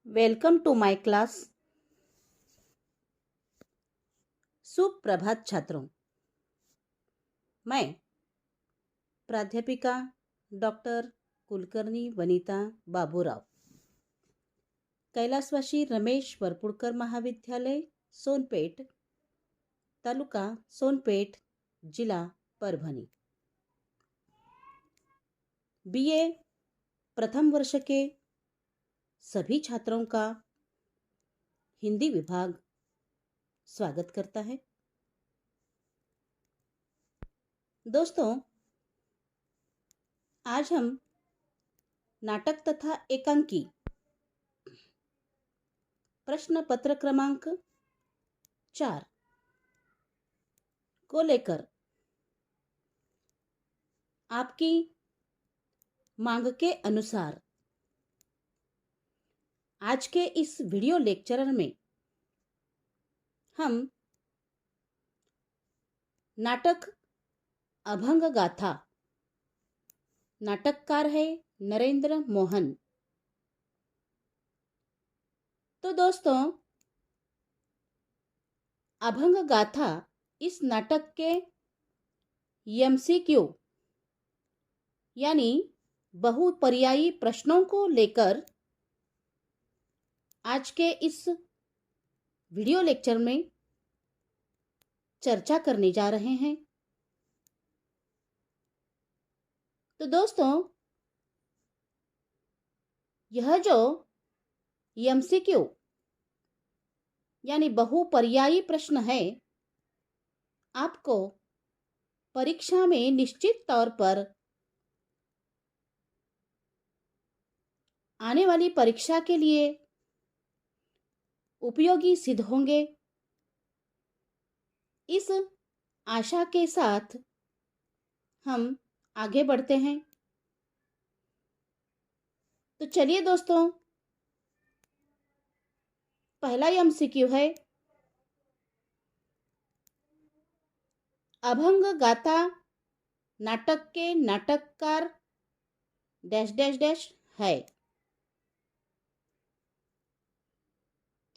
Welcome to my class. सुप्रभात छात्रों। मैं प्राध्यापिका डॉक्टर कुलकर्णी वनिता बाबूराव, कैलासवासी रमेश वरपुड़कर महाविद्यालय सोनपेट, तालुका सोनपेट, जिला परभणी, बीए प्रथम वर्ष के सभी छात्रों का हिंदी विभाग स्वागत करता है। दोस्तों, आज हम नाटक तथा एकांकी प्रश्न पत्र क्रमांक 4 को लेकर आपकी मांग के अनुसार आज के इस वीडियो लेक्चर में हम नाटक अभंग गाथा, नाटककार है नरेंद्र मोहन। तो दोस्तों, अभंग गाथा इस नाटक के एमसीक्यू यानी बहुपर्यायी प्रश्नों को लेकर आज के इस वीडियो लेक्चर में चर्चा करने जा रहे हैं। तो दोस्तों, यह जो एमसीक्यू यानी बहुपर्यायी प्रश्न है, आपको परीक्षा में निश्चित तौर पर आने वाली परीक्षा के लिए उपयोगी सिद्ध होंगे, इस आशा के साथ हम आगे बढ़ते हैं। तो चलिए दोस्तों, पहला एमसीक्यू है, अभंग गाथा नाटक के नाटककार डैश डैश डैश है।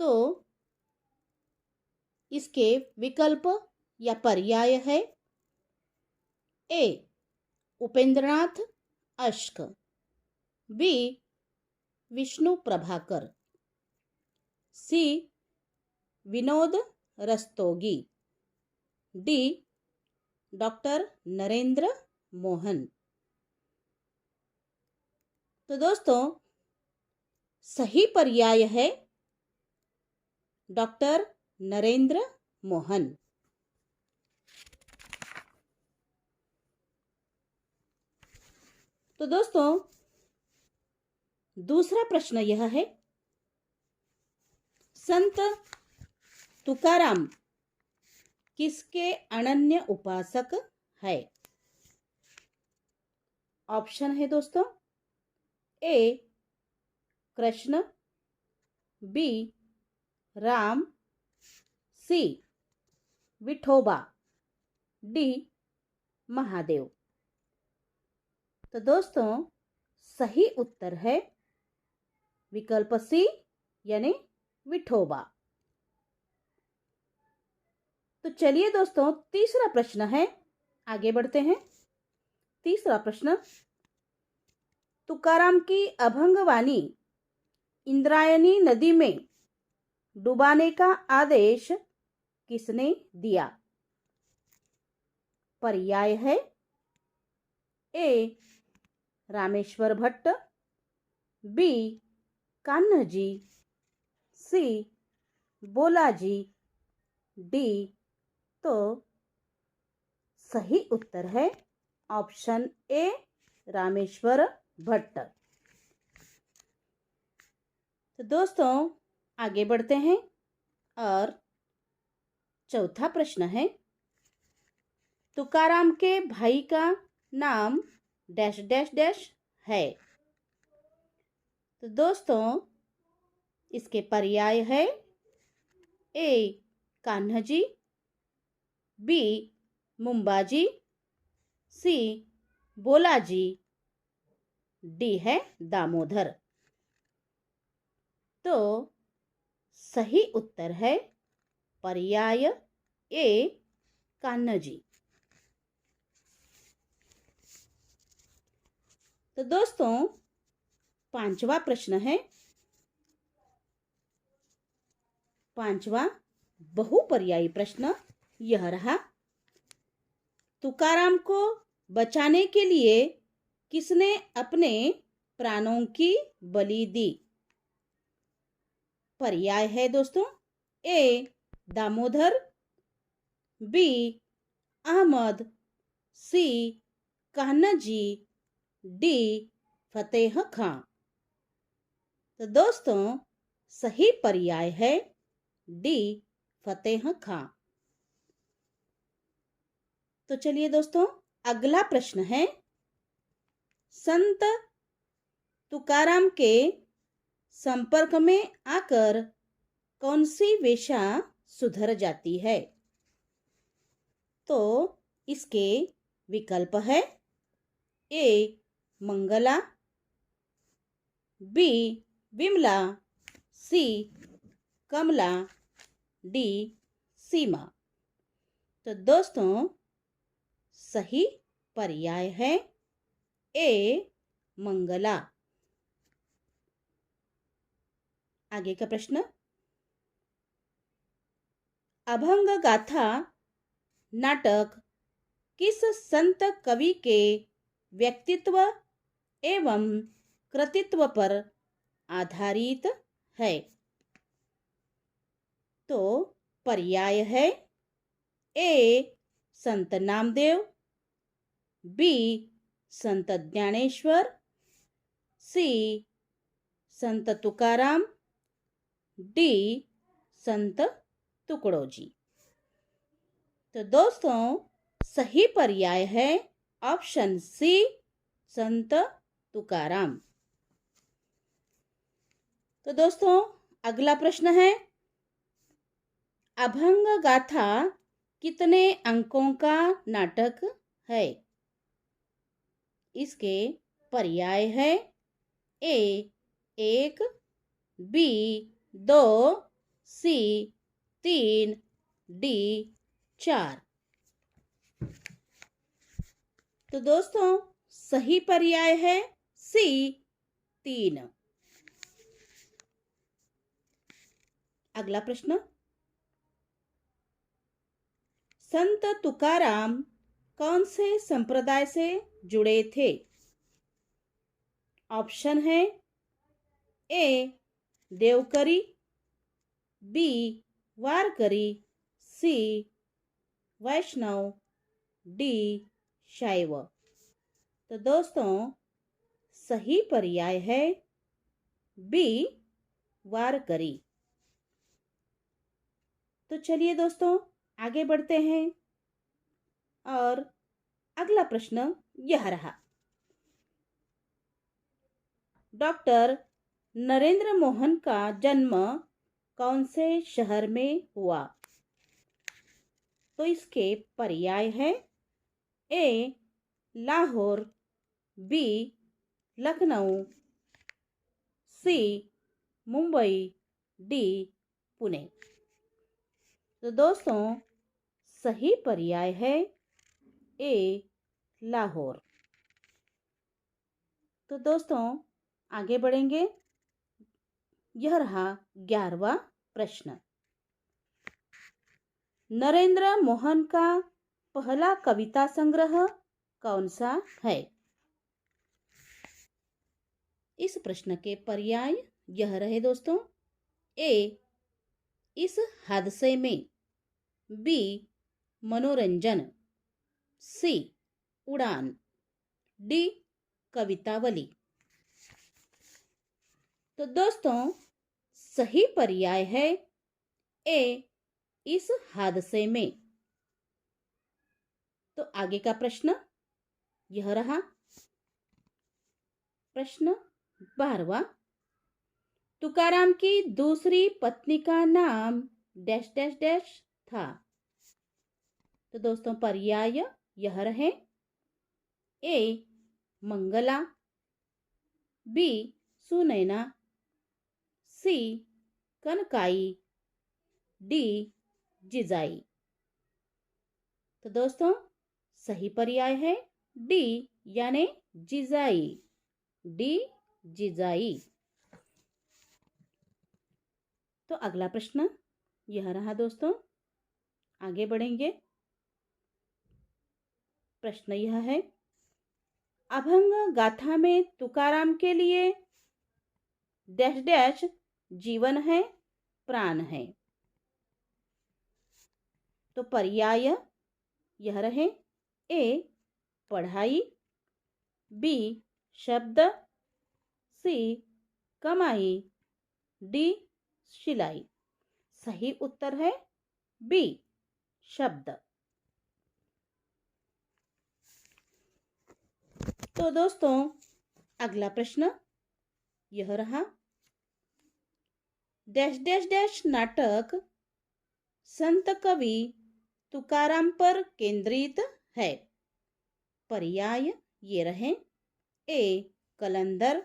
तो इसके विकल्प या पर्याय है, ए उपेंद्रनाथ अश्क, बी विष्णु प्रभाकर, सी विनोद रस्तोगी, डी डॉक्टर नरेंद्र मोहन। तो दोस्तों, सही पर्याय है डॉक्टर नरेंद्र मोहन। तो दोस्तों, दूसरा प्रश्न यह है, संत तुकाराम किसके अनन्य उपासक है? ऑप्शन है दोस्तों, ए कृष्ण, बी राम, सी विठोबा, डी महादेव। तो दोस्तों, सही उत्तर है विकल्प सी यानी विठोबा। तो चलिए दोस्तों, तीसरा प्रश्न है, आगे बढ़ते हैं। तीसरा प्रश्न, तुकाराम की अभंगवाणी इंद्रायणी नदी में डुबाने का आदेश किसने दिया? पर्याय है, ए रामेश्वर भट्ट, बी कान्हजी, सी बोलाजी, डी। तो सही उत्तर है ऑप्शन ए रामेश्वर भट्ट। तो दोस्तों, आगे बढ़ते हैं और चौथा प्रश्न है, तुकाराम के भाई का नाम डैश डैश डैश है। तो दोस्तों, इसके पर्याय है, ए कान्हजी, बी मुंबाजी, सी बोलाजी, डी है दामोदर। तो तो सही उत्तर है पर्याय ए कान्हाजी। तो दोस्तों, पांचवा प्रश्न है, पांचवा बहुपर्यायी प्रश्न यह रहा। तुकाराम को बचाने के लिए किसने अपने प्राणों की बलि दी? पर्याय है दोस्तों, ए दामोदर, बी अहमद, सी कान्हाजी, डी फतेह खां। तो दोस्तों, सही पर्याय है डी फतेह खां। तो चलिए दोस्तों, अगला प्रश्न है, संत तुकाराम के संपर्क में आकर कौन सी वेश्या सुधर जाती है? तो इसके विकल्प है, ए मंगला, बी विमला, सी कमला, डी सीमा। तो दोस्तों, सही पर्याय है ए मंगला। आगे का प्रश्न, अभंग गाथा नाटक किस संत कवि के व्यक्तित्व एवं कृतित्व पर आधारित है? तो पर्याय है, ए संत नामदेव, बी संत ज्ञानेश्वर, सी संत तुकाराम, डी संत तुकडोजी। तो दोस्तों, सही पर्याय है ऑप्शन सी संत तुकाराम। तो दोस्तों, अगला प्रश्न है, अभंग गाथा कितने अंकों का नाटक है? इसके पर्याय है, ए 1, बी 2, सी 3, डी 4। तो दोस्तों, सही पर्याय है सी 3। अगला प्रश्न, संत तुकाराम कौन से संप्रदाय से जुड़े थे? ऑप्शन है, ए देवकरी, बी वारकरी, सी वैष्णव, डी शैव। तो दोस्तों, सही पर्याय है बी वारकरी। तो चलिए दोस्तों, आगे बढ़ते हैं और अगला प्रश्न यह रहा, डॉक्टर नरेंद्र मोहन का जन्म कौन से शहर में हुआ? तो इसके पर्याय है, ए लाहौर, बी लखनऊ, सी मुंबई, डी पुणे। तो दोस्तों, सही पर्याय है ए लाहौर। तो दोस्तों, आगे बढ़ेंगे। यह रहा 11वां प्रश्न, नरेंद्र मोहन का पहला कविता संग्रह कौन सा है? इस प्रश्न के पर्याय यह रहे दोस्तों, ए इस हादसे में, बी मनोरंजन, सी उड़ान, डी कवितावली। तो दोस्तों, सही पर्याय है ए इस हादसे में। तो आगे का प्रश्न यह रहा, प्रश्न 12वां, तुकाराम की दूसरी पत्नी का नाम डैश डैश डैश था। तो दोस्तों, पर्याय यह रहे, ए मंगला, बी सुनैना, सी कनकाई, डी जिजाई। तो दोस्तों सही पर्याय है डी यानी जिजाई। डी जिजाई। तो अगला प्रश्न यह रहा दोस्तों, आगे बढ़ेंगे। प्रश्न यह है, अभंग गाथा में तुकाराम के लिए डैश डैश जीवन है, प्राण है। तो पर्याय यह रहे, ए पढ़ाई, बी शब्द, सी कमाई, डी सिलाई। सही उत्तर है बी शब्द। तो दोस्तों अगला प्रश्न यह रहा, डैश डैश डैश नाटक संत कवि तुकाराम पर केंद्रित है। पर्याय ये रहे, ए कलंदर,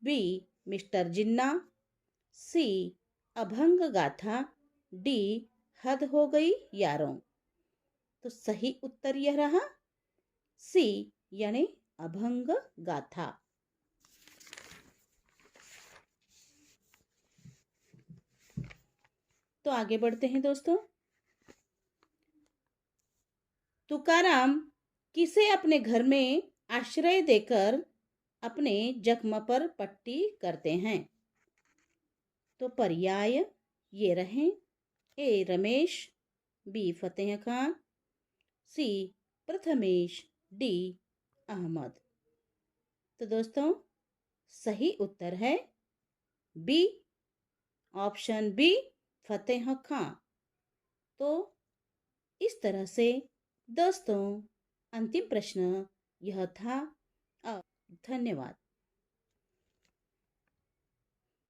बी मिस्टर जिन्ना, सी अभंग गाथा, डी हद हो गई यारों। तो सही उत्तर यह रहा सी यानी अभंग गाथा। तो आगे बढ़ते हैं दोस्तों। तुकाराम किसे अपने घर में आश्रय देकर अपने जख्म पर पट्टी करते हैं। तो पर्याय ये रहे, ए रमेश, बी फतेह खान, सी प्रथमेश, डी अहमद। तो दोस्तों सही उत्तर है बी, ऑप्शन बी फतेह खान। तो इस तरह से दोस्तों अंतिम प्रश्न यह था। धन्यवाद।